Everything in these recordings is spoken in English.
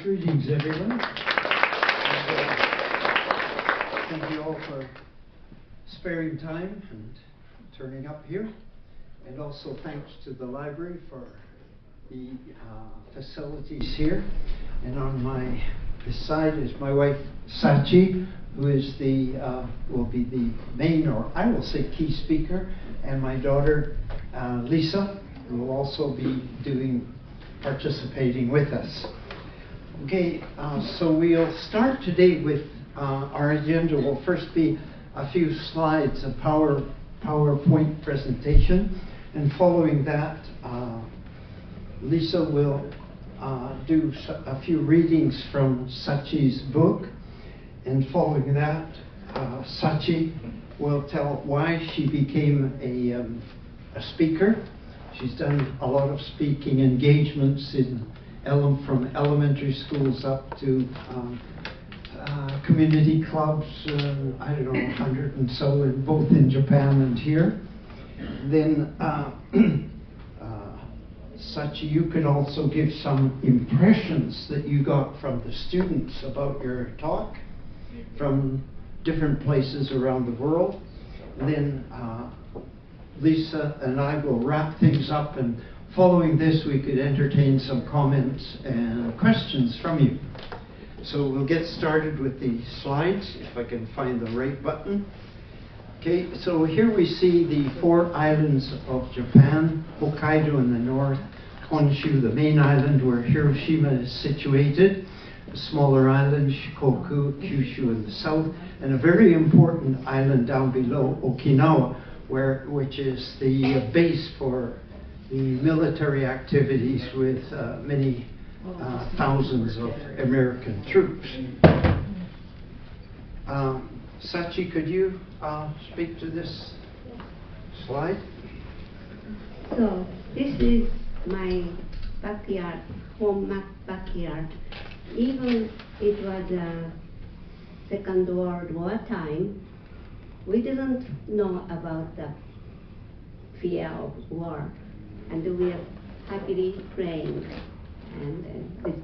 Greetings, everyone. And, thank you all for sparing time and turning up here. And also thanks to the library for the facilities here. And on my side is my wife, Sachi, who is will be the main, or I will say, key speaker, and my daughter, Lisa, who will also be participating with us. Okay, so we'll start today with our agenda. Will first be a few slides, a PowerPoint presentation, and following that, Lisa will do a few readings from Sachi's book, and following that, Sachi will tell why she became a speaker. She's done a lot of speaking engagements from elementary schools up to community clubs, I don't know, 100 and so, both in Japan and here. Then, Sachi, you could also give some impressions that you got from the students about your talk from different places around the world. And then Lisa and I will wrap things up, and following this we could entertain some comments and questions from you. So we'll get started with the slides, if I can find the right button. Okay, so here we see the 4 islands of Japan: Hokkaido in the north, Honshu, the main island where Hiroshima is situated, a smaller island, Shikoku, Kyushu in the south, and a very important island down below, Okinawa, which is the base for the military activities with many thousands of American troops. Sachi, could you speak to this slide? So this is my backyard, backyard. Even it was a Second World War time, we didn't know about the fear of war, and we are happily playing and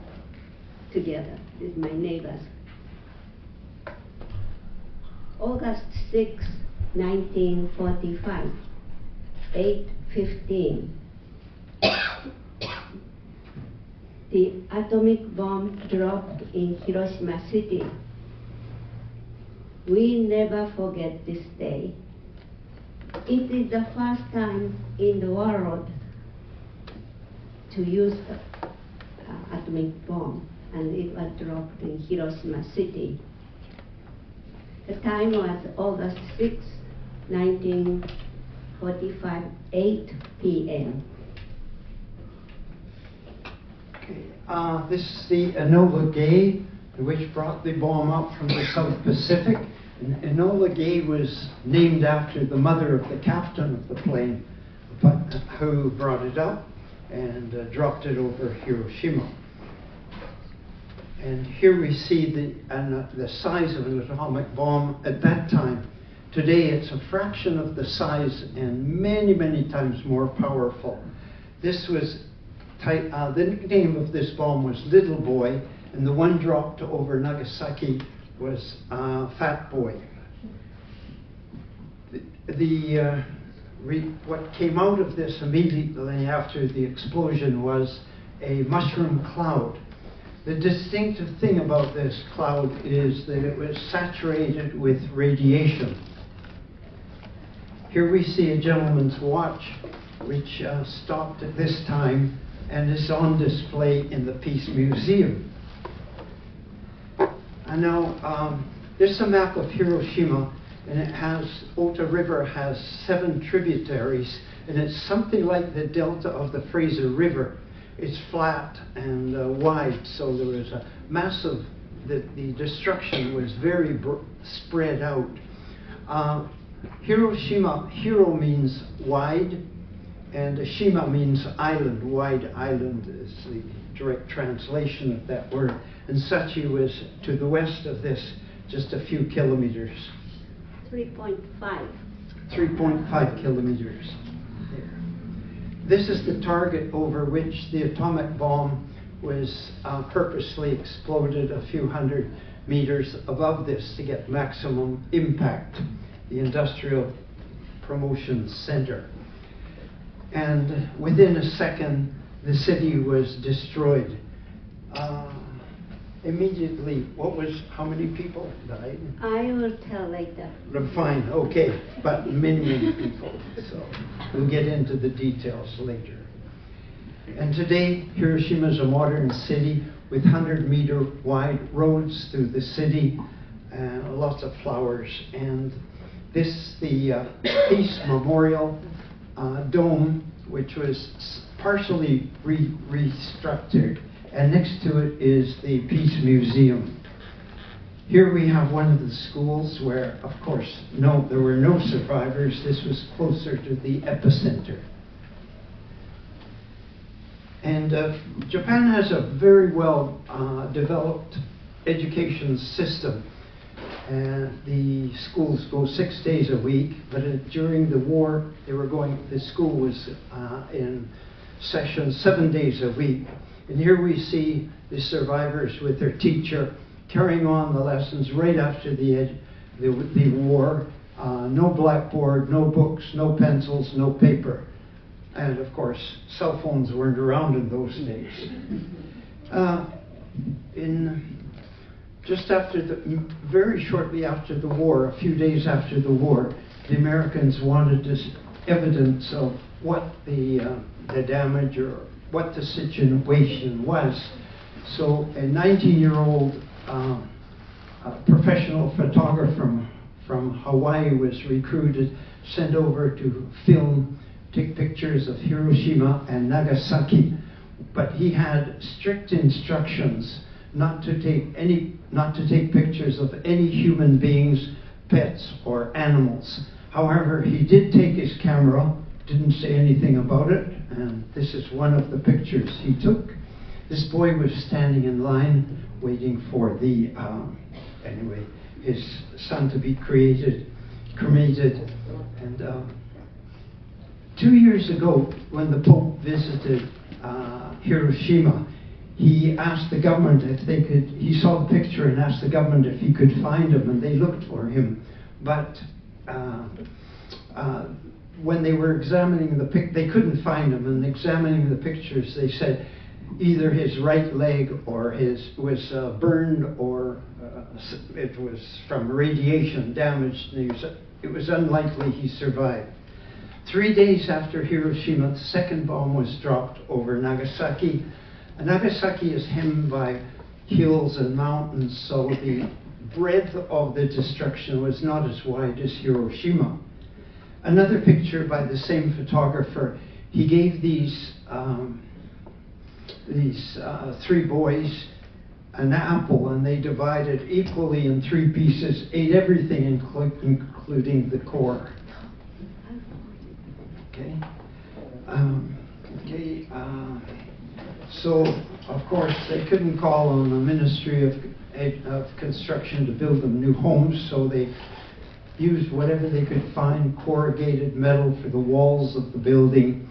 together with my neighbors. August 6, 1945, 8:15. The atomic bomb dropped in Hiroshima City. We never forget this day. It is the first time in the world to use the atomic bomb, and it was dropped in Hiroshima City. The time was August 6, 1945, 8 p.m. Okay. This is the Enola Gay, which brought the bomb up from the South Pacific. And Enola Gay was named after the mother of the captain of the plane, who brought it up and dropped it over Hiroshima. And here we see the size of an atomic bomb at that time. Today it's a fraction of the size and many, many times more powerful. This was the nickname of this bomb was Little Boy, and the one dropped over Nagasaki was Fat Boy. What came out of this immediately after the explosion was a mushroom cloud. The distinctive thing about this cloud is that it was saturated with radiation. Here we see a gentleman's watch, which stopped at this time and is on display in the Peace Museum. And now, there's a map of Hiroshima, and Ota River has 7 tributaries, and it's something like the delta of the Fraser River. It's flat and wide, so there was a massive, the destruction was very spread out. Hiroshima, Hiro means wide, and Shima means island. Wide island is the direct translation of that word. And Sachi was to the west of this, just a few kilometers. 3.5. 3.5 kilometers there. This is the target over which the atomic bomb was purposely exploded a few hundred meters above this to get maximum impact, the Industrial Promotion Center. And within a second, the city was destroyed. Immediately, how many people died? I will tell later. Fine, okay, but many people, so we'll get into the details later. And today, Hiroshima is a modern city with 100-meter wide roads through the city and lots of flowers. And this, the Peace Memorial Dome, which was partially restructured, and next to it is the Peace Museum. Here we have one of the schools where, of course, there were no survivors. This was closer to the epicenter. And Japan has a very well developed education system. And the schools go 6 days a week, but during the war, the school was in session 7 days a week. And here we see the survivors with their teacher carrying on the lessons right after the war. No blackboard, no books, no pencils, no paper. And of course, cell phones weren't around in those days. Very shortly after the war, a few days after the war, the Americans wanted this evidence of what the damage or what the situation was. So a 19-year-old professional photographer from Hawaii was recruited, sent over to take pictures of Hiroshima and Nagasaki. But he had strict instructions not to take pictures of any human beings, pets, or animals. However, he did take his camera, didn't say anything about it, and this is one of the pictures he took. This boy was standing in line waiting for his son to be cremated. And 2 years ago, when the Pope visited Hiroshima, he asked the government if they could, he saw the picture and asked the government if he could find him, and they looked for him. But when they were examining they couldn't find him, and examining the pictures, they said either his right leg was burned, or it was from radiation damaged. It was unlikely he survived. 3 days after Hiroshima, the second bomb was dropped over Nagasaki. And Nagasaki is hemmed by hills and mountains, so the breadth of the destruction was not as wide as Hiroshima. Another picture by the same photographer, he gave these three boys an apple, and they divided equally in 3 pieces, ate everything, including the core. Okay. So, of course, they couldn't call on the Ministry of Construction to build them new homes, so they used whatever they could find, corrugated metal for the walls of the building,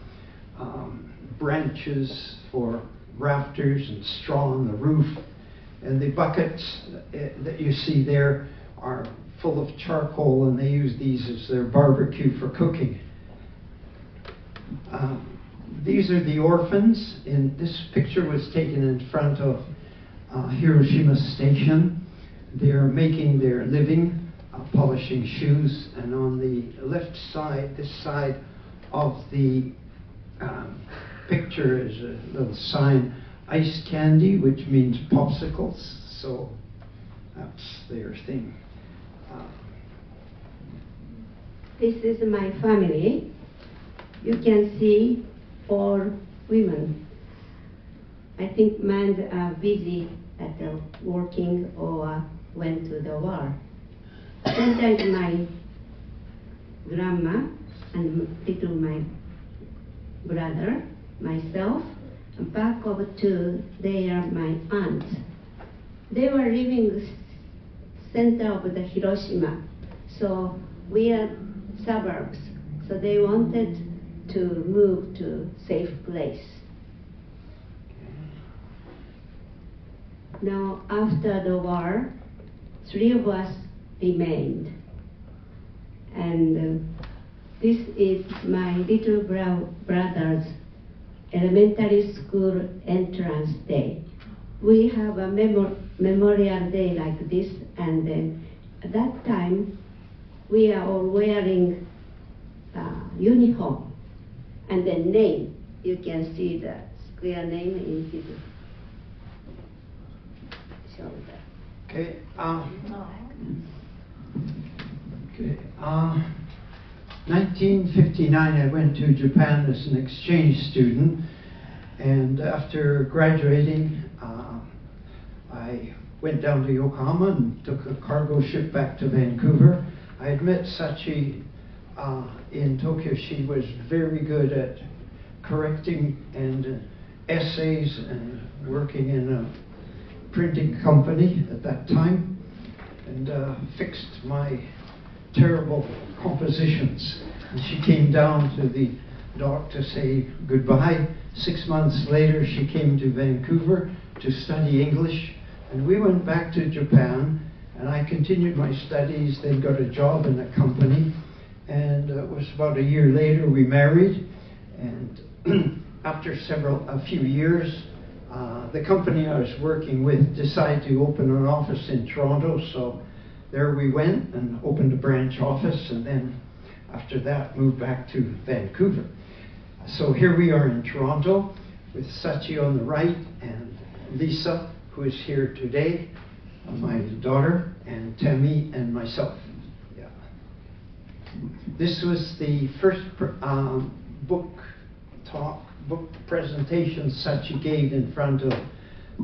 branches for rafters, and straw on the roof. And the buckets that you see there are full of charcoal, and they use these as their barbecue for cooking. These are the orphans. This picture was taken in front of Hiroshima Station. They're making their living, polishing shoes, and on the left side, this side of the picture is a little sign, ice candy, which means popsicles, so that's their thing. This is my family. You can see 4 women. I think men are busy at working or went to the war. Sometimes my grandma and little my brother, myself, and back of 2, they are my aunts. They were living center of the Hiroshima, so we are suburbs. So they wanted to move to safe place. Now, after the war, 3 of us remained. And this is my little brother's elementary school entrance day. We have a memorial day like this, and at that time, we are all wearing uniform. And the name, you can see the square name in his shoulder. Okay. Okay. 1959, I went to Japan as an exchange student, and after graduating, I went down to Yokohama and took a cargo ship back to Vancouver. I had met Sachi in Tokyo. She was very good at correcting and essays and working in a printing company at that time, and fixed my terrible compositions. And she came down to the dock to say goodbye. 6 months later, she came to Vancouver to study English, and we went back to Japan, and I continued my studies, then got a job in a company, and it was about a year later we married. And after a few years, the company I was working with decided to open an office in Toronto, so there we went and opened a branch office, and then after that moved back to Vancouver. So here we are in Toronto with Sachi on the right and Lisa, who is here today, my daughter, and Tammy and myself. Yeah. This was the first book presentation Sachi gave in front of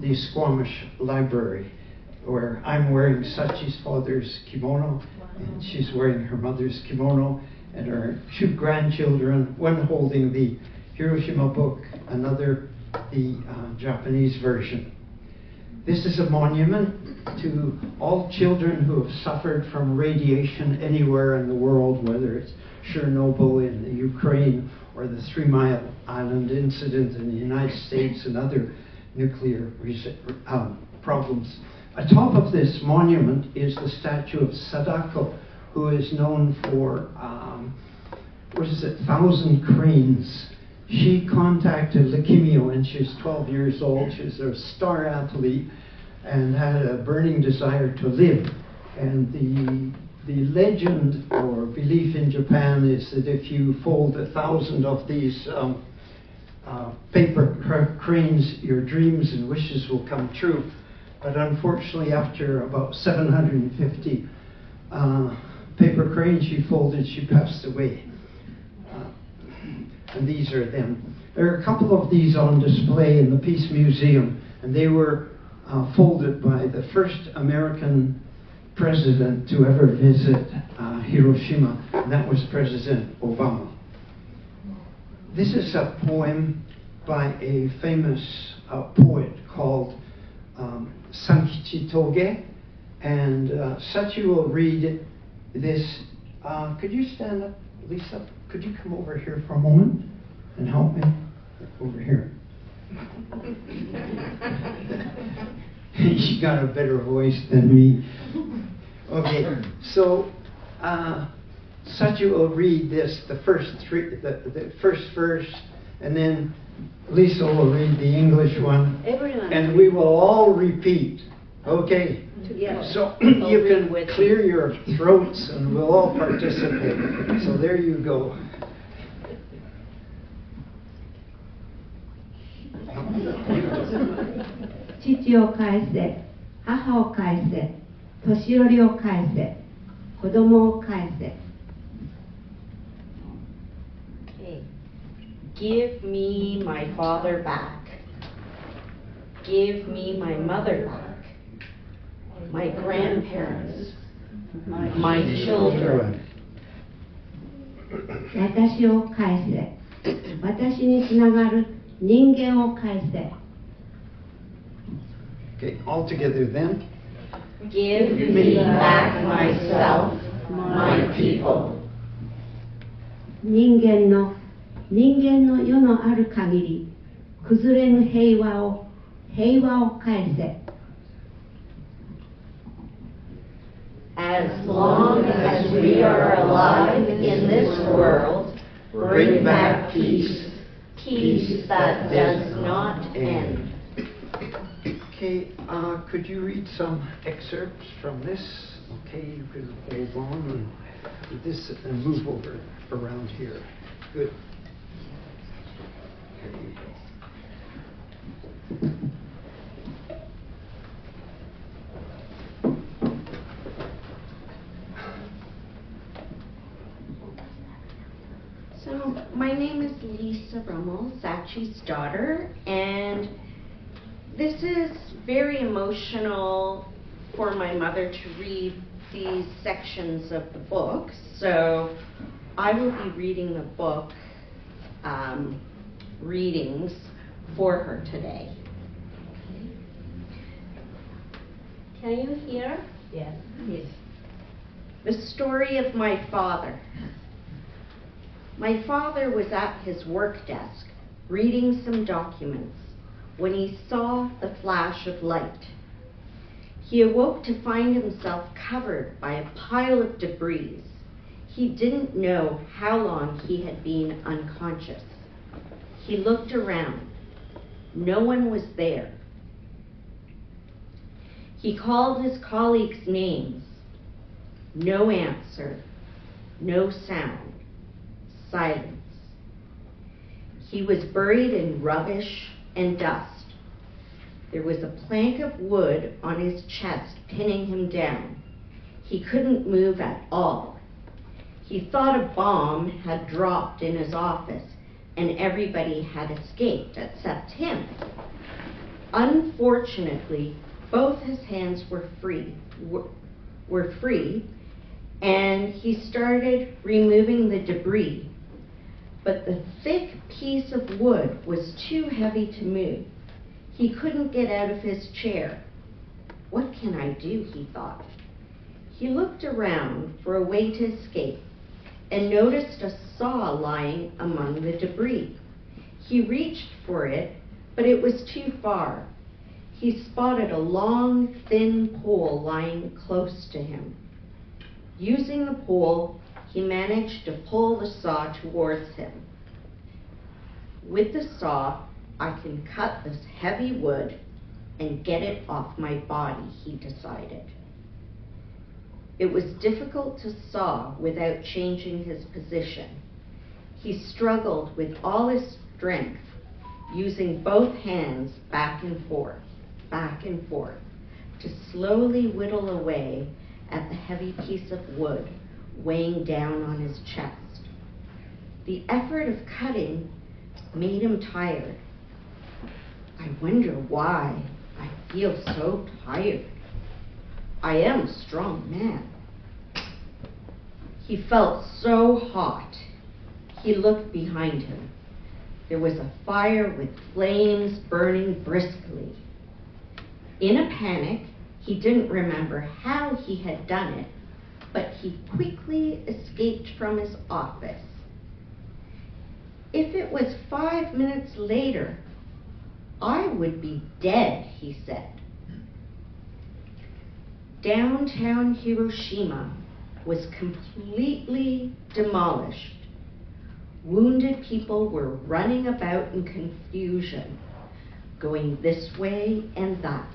the Squamish Library, where I'm wearing Sachi's father's kimono, and she's wearing her mother's kimono, and her 2 grandchildren, one holding the Hiroshima book, another the Japanese version. This is a monument to all children who have suffered from radiation anywhere in the world, whether it's Chernobyl in the Ukraine or the 3 Mile Island incident in the United States and other nuclear problems. Atop of this monument is the statue of Sadako, who is known for, 1,000 cranes. She contracted leukemia when she was 12 years old. She was a star athlete and had a burning desire to live. And the legend or belief in Japan is that if you fold 1,000 of these paper cranes, your dreams and wishes will come true. But unfortunately, after about 750 paper cranes she folded, she passed away. And these are them. There are a couple of these on display in the Peace Museum, and they were folded by the first American president to ever visit Hiroshima, and that was President Obama. This is a poem by a famous poet called Sankichi Toge, and Sachi will read this. Could you stand up, Lisa? Could you come over here for a moment and help me? Over here. She got a better voice than me. Okay, so Sachi will read this, the first verse, and then Lisa will read the English one. Everyone. And we will all repeat. Okay? Together. So you can clear your throats and we'll all participate. So there you go. Chichiを返せ、母を返せ、年寄りを返せ、子供を返せ。Okay. Give me my father back. Give me my mother back. My grandparents. My children. 私を返せ。私につながる人間を返せ。Okay, all together then. Give me back myself, my people. 人間の世のある限り、崩れぬ平和を返せ。as long as we are alive in this world, bring back peace, peace that does not end. Okay, could you read some excerpts from this? Okay, you can hold on with this and move over around here. Good. There you go. So, my name is Lisa Rummel, Sachi's daughter, and this is very emotional for my mother to read these sections of the book. So, I will be reading the book readings for her today. Can you hear? Yes. Yes. The story of my father. My father was at his work desk, reading some documents, when he saw the flash of light. He awoke to find himself covered by a pile of debris. He didn't know how long he had been unconscious. He looked around. No one was there. He called his colleagues' names. No answer, no sound. Silence. He was buried in rubbish and dust. There was a plank of wood on his chest pinning him down. He couldn't move at all. He thought a bomb had dropped in his office and everybody had escaped except him. Unfortunately, both his hands were free, and he started removing the debris. But the thick piece of wood was too heavy to move. He couldn't get out of his chair. What can I do, he thought. He looked around for a way to escape and noticed a saw lying among the debris. He reached for it, but it was too far. He spotted a long, thin pole lying close to him. Using the pole, he managed to pull the saw towards him. With the saw, I can cut this heavy wood and get it off my body, he decided. It was difficult to saw without changing his position. He struggled with all his strength, using both hands back and forth, to slowly whittle away at the heavy piece of wood weighing down on his chest. The effort of cutting made him tired. I wonder why I feel so tired. I am a strong man. He felt so hot. He looked behind him. There was a fire with flames burning briskly. In a panic, he didn't remember how he had done it, but he quickly escaped from his office. If it was 5 minutes later, I would be dead, he said. Downtown Hiroshima was completely demolished. Wounded people were running about in confusion, going this way and that.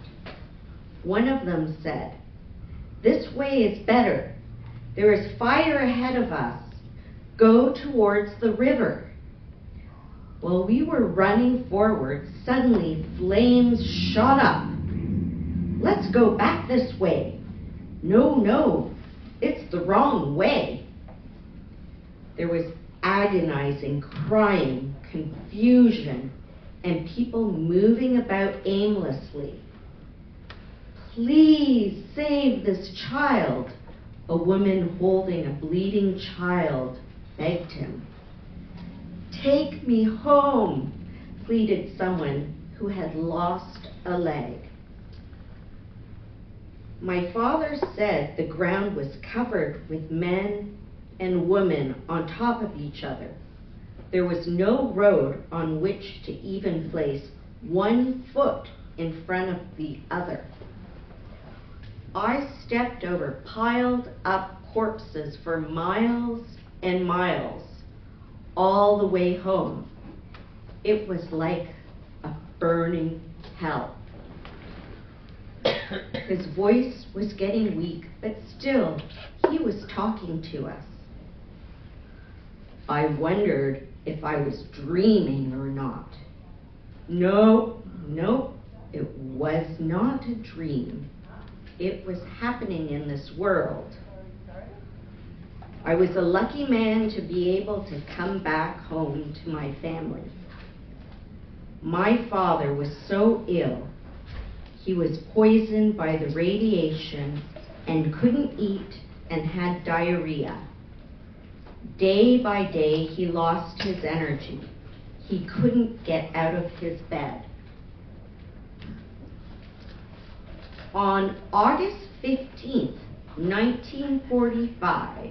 One of them said, "This way is better. There is fire ahead of us. Go towards the river." While we were running forward, suddenly flames shot up. "Let's go back this way." No, it's the wrong way." There was agonizing crying, confusion, and people moving about aimlessly. "Please save this child," a woman holding a bleeding child begged him. "Take me home," pleaded someone who had lost a leg. My father said the ground was covered with men and women on top of each other. There was no road on which to even place 1 foot in front of the other. I stepped over piled up corpses for miles and miles, all the way home. It was like a burning hell. His voice was getting weak, but still, he was talking to us. I wondered if I was dreaming or not. No, it was not a dream. It was happening in this world. I was a lucky man to be able to come back home to my family. My father was so ill. He was poisoned by the radiation and couldn't eat and had diarrhea. Day by day, he lost his energy. He couldn't get out of his bed. On August 15th, 1945,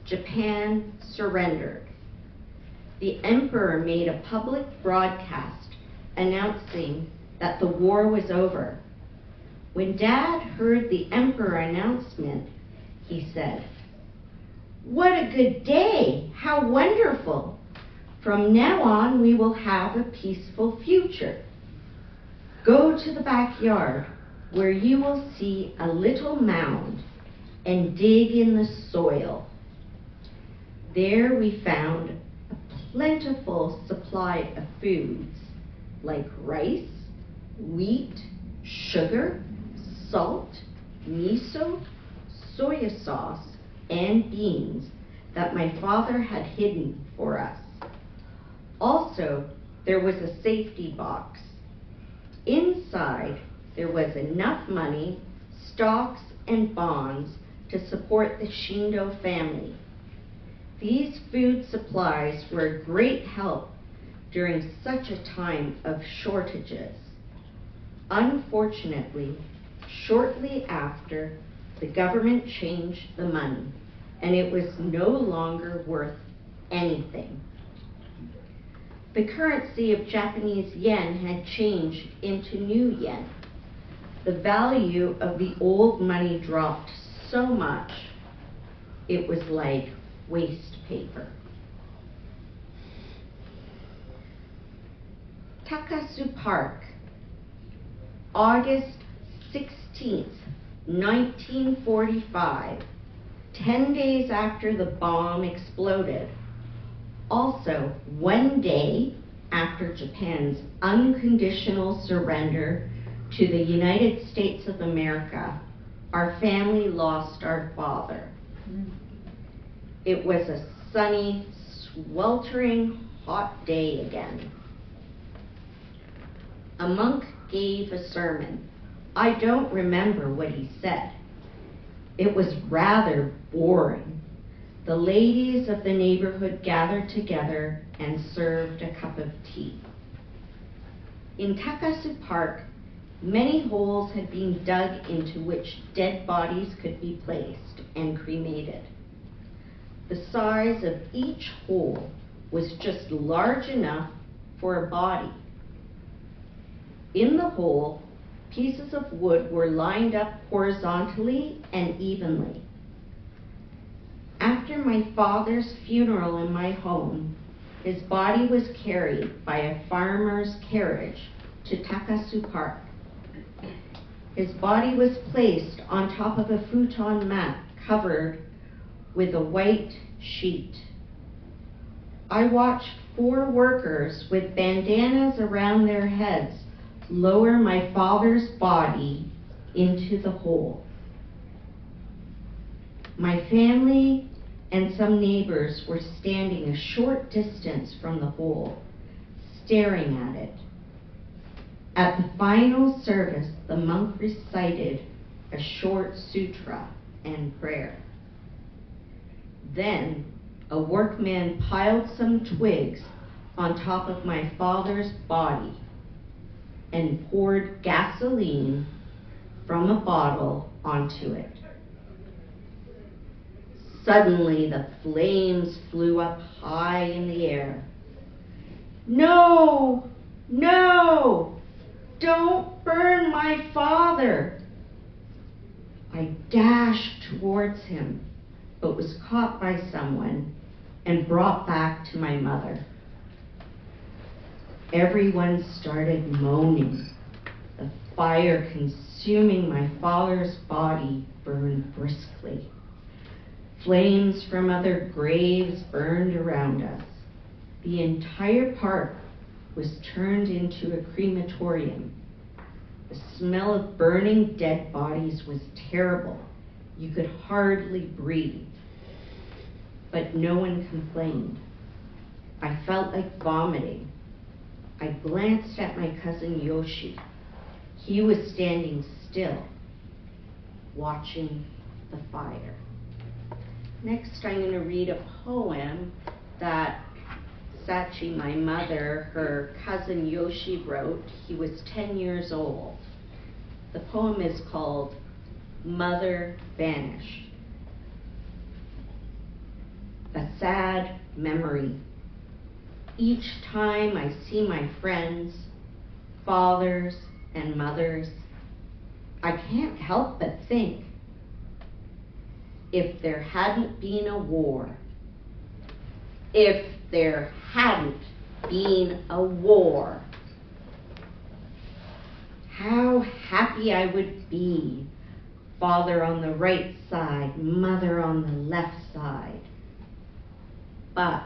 Japan surrendered. The emperor made a public broadcast announcing that the war was over. When Dad heard the emperor announcement, he said, "What a good day! How wonderful! From now on, we will have a peaceful future. Go to the backyard where you will see a little mound and dig in the soil. There we found a plentiful supply of foods like rice, wheat, sugar, salt, miso, soy sauce, and beans that my father had hidden for us. Also, there was a safety box. Inside, there was enough money, stocks, and bonds to support the Shindo family. These food supplies were a great help during such a time of shortages. Unfortunately, shortly after, the government changed the money, and it was no longer worth anything. The currency of Japanese yen had changed into new yen. The value of the old money dropped so much, it was like waste paper. Takasu Park, August 16th, 1945, 10 days after the bomb exploded. Also, 1 day after Japan's unconditional surrender to the United States of America, our family lost our father. It was a sunny, sweltering, hot day again. A monk gave a sermon. I don't remember what he said. It was rather boring. The ladies of the neighborhood gathered together and served a cup of tea. In Takasu Park, many holes had been dug into which dead bodies could be placed and cremated. The size of each hole was just large enough for a body. In the hole, pieces of wood were lined up horizontally and evenly. After my father's funeral in my home, his body was carried by a farmer's carriage to Takasu Park. His body was placed on top of a futon mat covered with a white sheet. I watched 4 workers with bandanas around their heads lower my father's body into the hole. My family and some neighbors were standing a short distance from the hole, staring at it. At the final service, the monk recited a short sutra and prayer. Then, a workman piled some twigs on top of my father's body and poured gasoline from a bottle onto it. Suddenly, the flames flew up high in the air. "No, no, don't burn my father." I dashed towards him, but was caught by someone and brought back to my mother. Everyone started moaning. The fire consuming my father's body burned briskly. Flames from other graves burned around us. The entire park was turned into a crematorium. The smell of burning dead bodies was terrible. You could hardly breathe. But no one complained. I felt like vomiting. I glanced at my cousin Yoshi. He was standing still, watching the fire. Next, I'm going to read a poem that Sachi, my mother, her cousin Yoshi wrote. He was 10 years old. The poem is called Mother Vanished. A sad memory. Each time I see my friends, fathers and mothers, I can't help but think, if there hadn't been a war, if there hadn't been a war, how happy I would be, father on the right side, mother on the left side. But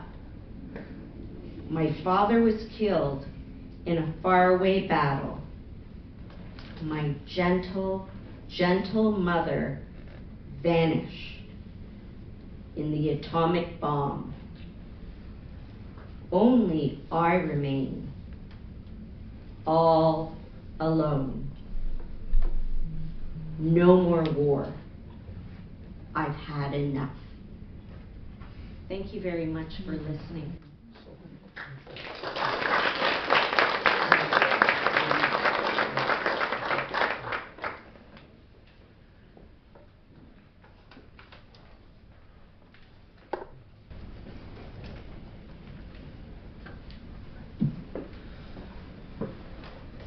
my father was killed in a faraway battle. My gentle, gentle mother vanished in the atomic bomb. Only I remain, all alone. No more war. I've had enough. Thank you very much for listening.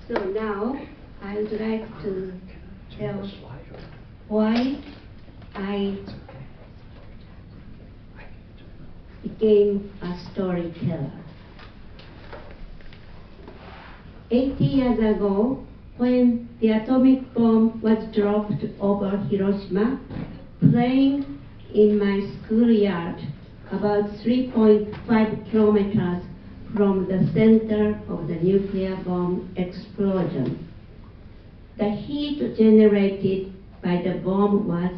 So now I would like to tell why I became a storyteller. 80 years ago, when the atomic bomb was dropped over Hiroshima, playing in my schoolyard about 3.5 kilometers from the center of the nuclear bomb explosion. The heat generated by the bomb was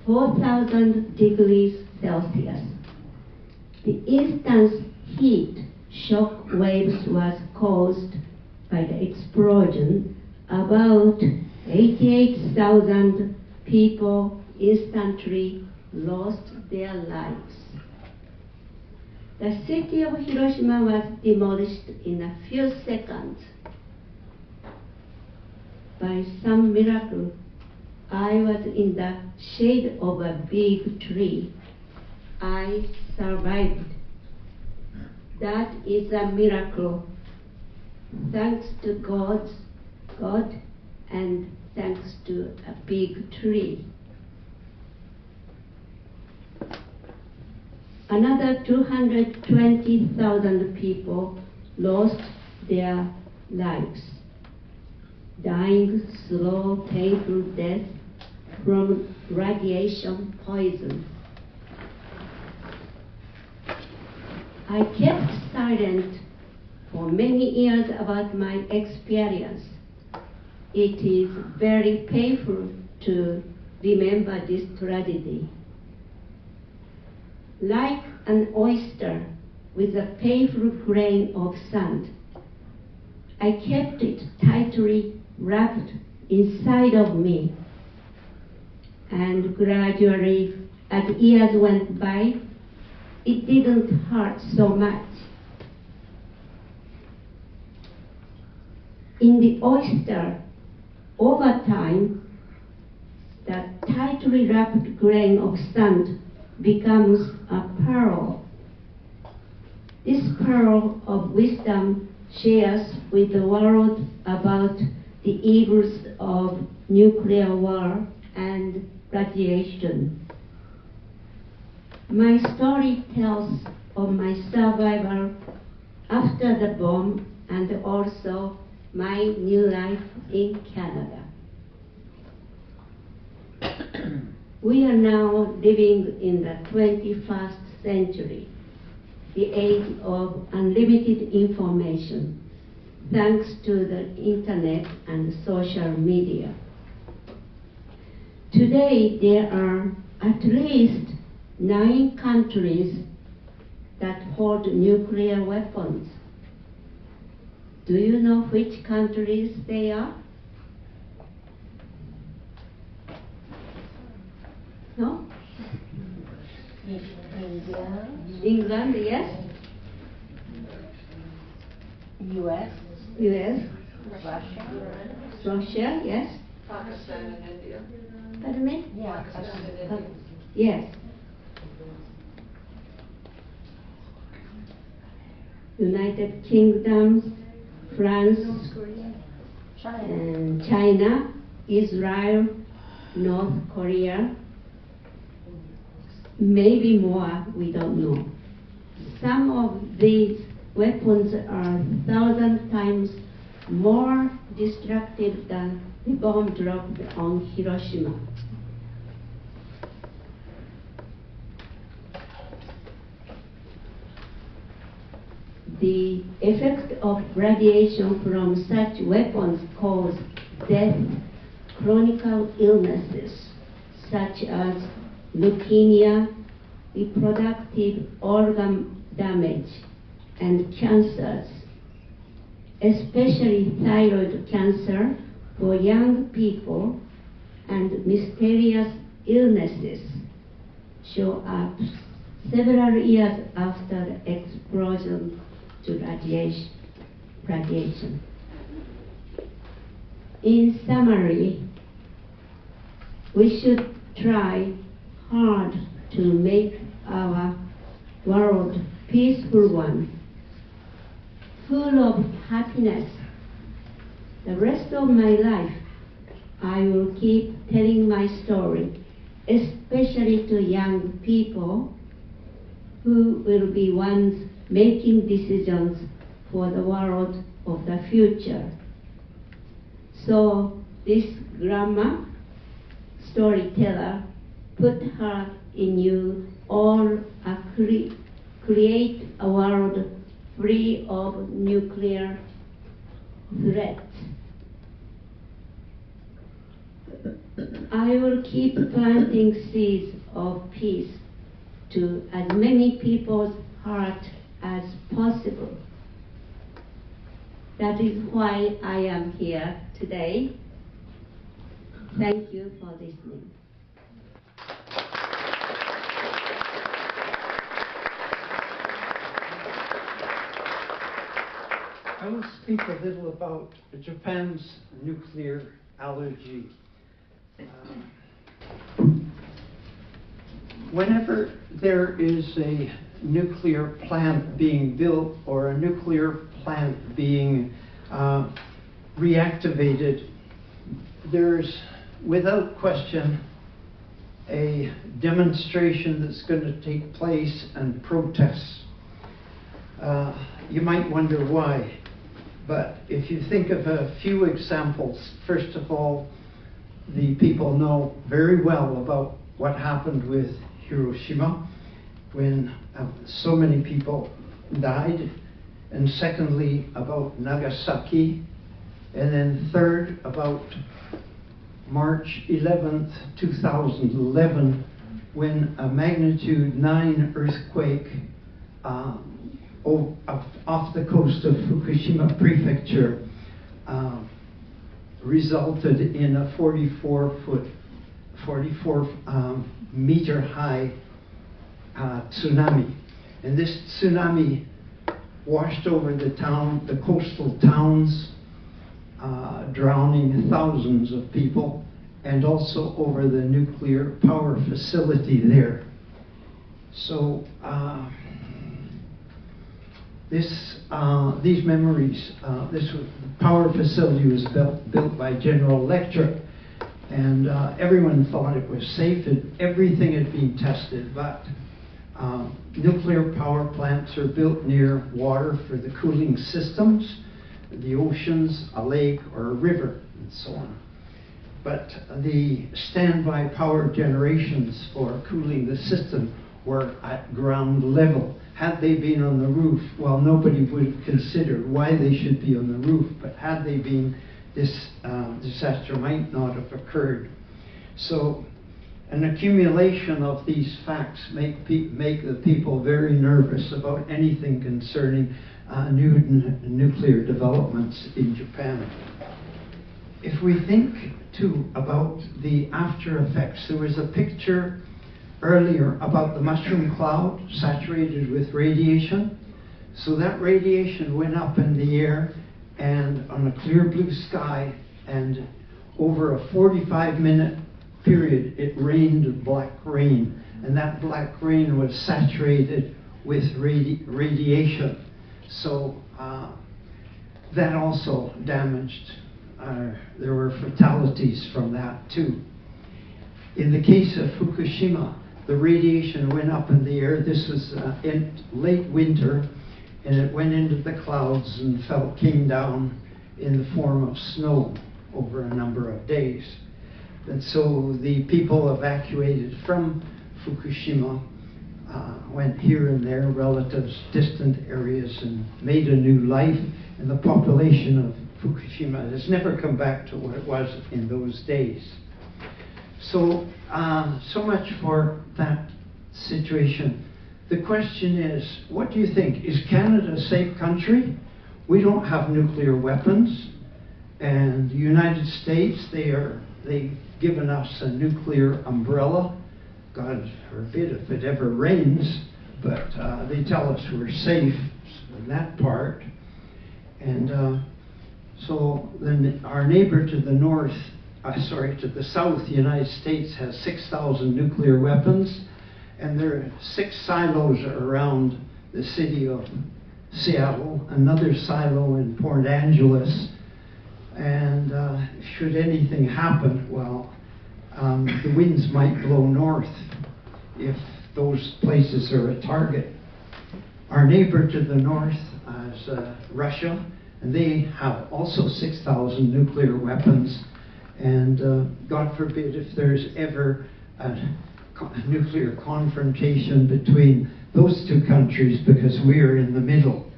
4,000 degrees Celsius. The instant heat shock waves was caused by the explosion. About 88,000 people instantly lost their lives. The city of Hiroshima was demolished in a few seconds. By some miracle, I was in the shade of a big tree. I survived. That is a miracle. Thanks to God, and thanks to a big tree. Another 220,000 people lost their lives, dying slow, painful death from radiation poison. I kept silent for many years about my experience. It is very painful to remember this tragedy. Like an oyster with a painful grain of sand, I kept it tightly wrapped inside of me. And gradually, as years went by, it didn't hurt so much. In the oyster, over time, the tightly wrapped grain of sand becomes a pearl. This pearl of wisdom shares with the world about the evils of nuclear war and radiation. My story tells of my survival after the bomb and also my new life in Canada. We are now living in the 21st century, the age of unlimited information, thanks to the internet and social media. Today, there are at least 9 countries that hold nuclear weapons. Do you know which countries they are? No? India, England, yes. U.S., US, Russia. Russia, yes. Pakistan and India. Pardon me? Yeah. Pakistan and India. Yes. United Kingdom, France, China. and China, Israel, North Korea, maybe more, we don't know. Some of these weapons are 1,000 times more destructive than the bomb dropped on Hiroshima. The effect of radiation from such weapons cause death, chronic illnesses such as leukemia, reproductive organ damage, and cancers, especially thyroid cancer for young people, and mysterious illnesses show up several years after the explosion to radiation. In summary, we should try hard to make our world peaceful one, full of happiness. The rest of my life, I will keep telling my story, especially to young people who will be ones making decisions for the world of the future. So this grandma, storyteller, put her in you all create a world free of nuclear threats. I will keep planting seeds of peace to as many people's hearts as possible. That is why I am here today. Thank you for listening. I will speak a little about Japan's nuclear allergy. Whenever there is a nuclear plant being built or a nuclear plant being reactivated, there's without question a demonstration that's going to take place and protests. You might wonder why, but if you think of a few examples, first of all, the people know very well about what happened with Hiroshima when so many people died, and secondly about Nagasaki, and then third about March 11th, 2011, when a magnitude 9 earthquake off the coast of Fukushima Prefecture resulted in a 44 meter high tsunami. And this tsunami washed over the town, the coastal towns, drowning thousands of people, and also over the nuclear power facility there. So these memories, this power facility was built by General Electric, And everyone thought it was safe, and everything had been tested, but nuclear power plants are built near water for the cooling systems, the oceans, a lake, or a river, and so on. But the standby power generations for cooling the system were at ground level. Had they been on the roof, well, nobody would have considered why they should be on the roof, but had they been, this disaster might not have occurred. So an accumulation of these facts make the people very nervous about anything concerning new nuclear developments in Japan. If we think too about the after effects, there was a picture earlier about the mushroom cloud saturated with radiation. So that radiation went up in the air and on a clear blue sky, and over a 45-minute period it rained black rain, and that black rain was saturated with radiation. So that also damaged. There were fatalities from that too. In the case of Fukushima, the radiation went up in the air. This was in late winter, and it went into the clouds and came down in the form of snow over a number of days. And so the people evacuated from Fukushima went here and there, relatives, distant areas, and made a new life. And the population of Fukushima has never come back to what it was in those days. So, so much for that situation. The question is, what do you think? Is Canada a safe country? We don't have nuclear weapons. And the United States, they've given us a nuclear umbrella. God forbid if it ever rains, but they tell us we're safe in that part. And so then our neighbor to the north, to the south, the United States has 6,000 nuclear weapons, and there are 6 silos around the city of Seattle, another silo in Port Angeles, and should anything happen, well, the winds might blow north if those places are a target. Our neighbor to the north is Russia, and they have also 6,000 nuclear weapons. And God forbid if there's ever a nuclear confrontation between those two countries, because we are in the middle.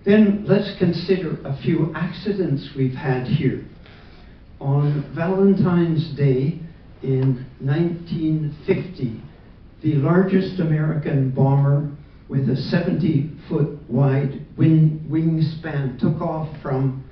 Then let's consider a few accidents we've had here. On Valentine's Day in 1950, the largest American bomber with a 70-foot wide wingspan took off from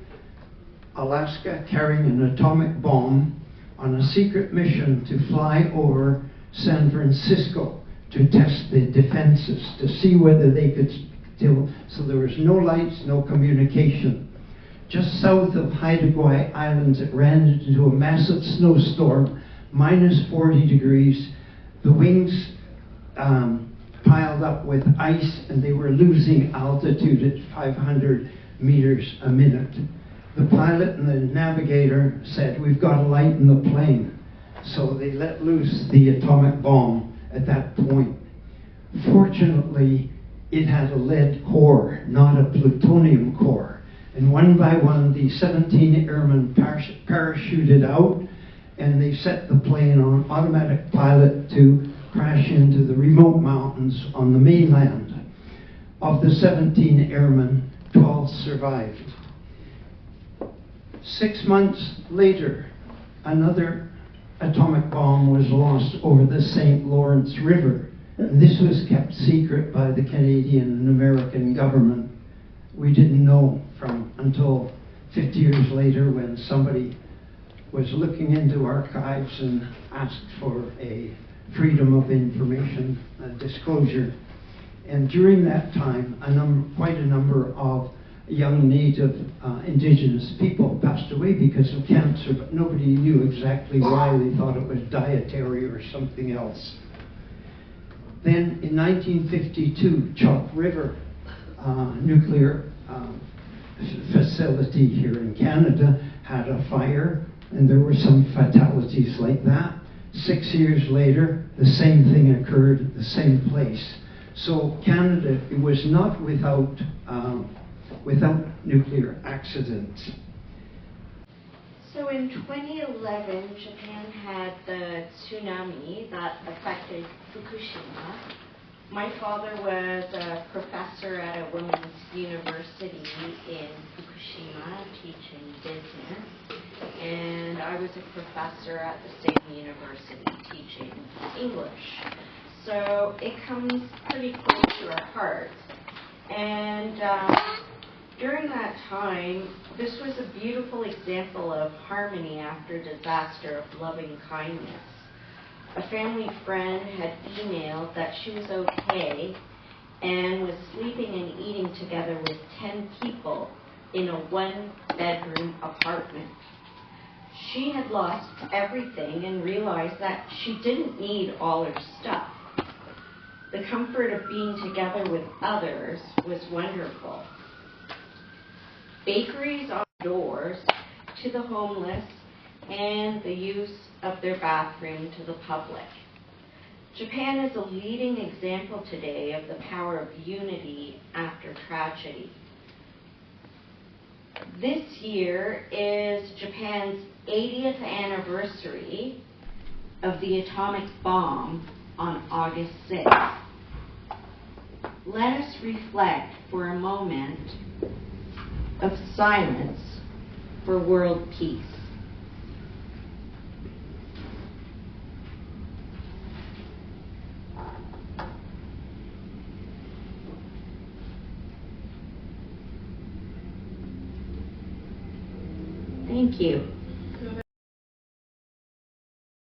Alaska carrying an atomic bomb on a secret mission to fly over San Francisco to test the defenses, to see whether they could still, so there was no lights, no communication. Just south of Haida Gwaii Islands, it ran into a massive snowstorm, minus 40 degrees. The wings piled up with ice, and they were losing altitude at 500 meters a minute. The pilot and the navigator said, "We've got to lighten the plane." So they let loose the atomic bomb at that point. Fortunately, it had a lead core, not a plutonium core. And one by one, the 17 airmen parachuted out, and they set the plane on automatic pilot to crash into the remote mountains on the mainland. Of the 17 airmen, 12 survived. 6 months later, another atomic bomb was lost over the St. Lawrence River. And this was kept secret by the Canadian and American government. We didn't know until 50 years later, when somebody was looking into archives and asked for a freedom of information disclosure. And during that time, quite a number of young Native Indigenous people passed away because of cancer, but nobody knew exactly why. They thought it was dietary or something else. Then in 1952, Chalk River nuclear facility here in Canada had a fire. and there were some fatalities like that. 6 years later, the same thing occurred at the same place. So Canada, it was not without nuclear accidents. So in 2011, Japan had the tsunami that affected Fukushima. My father was a professor at a women's university in Fukushima teaching business, and I was a professor at the same university teaching English. So it comes pretty close to our hearts. And during that time, this was a beautiful example of harmony after disaster, of loving kindness. A family friend had emailed that she was okay and was sleeping and eating together with 10 people in a one-bedroom apartment. She had lost everything and realized that she didn't need all her stuff. The comfort of being together with others was wonderful. Bakeries on doors to the homeless, and the use of their bathroom to the public. Japan is a leading example today of the power of unity after tragedy. This year is Japan's 80th anniversary of the atomic bomb on August 6th. Let us reflect for a moment of silence for world peace. Thank you.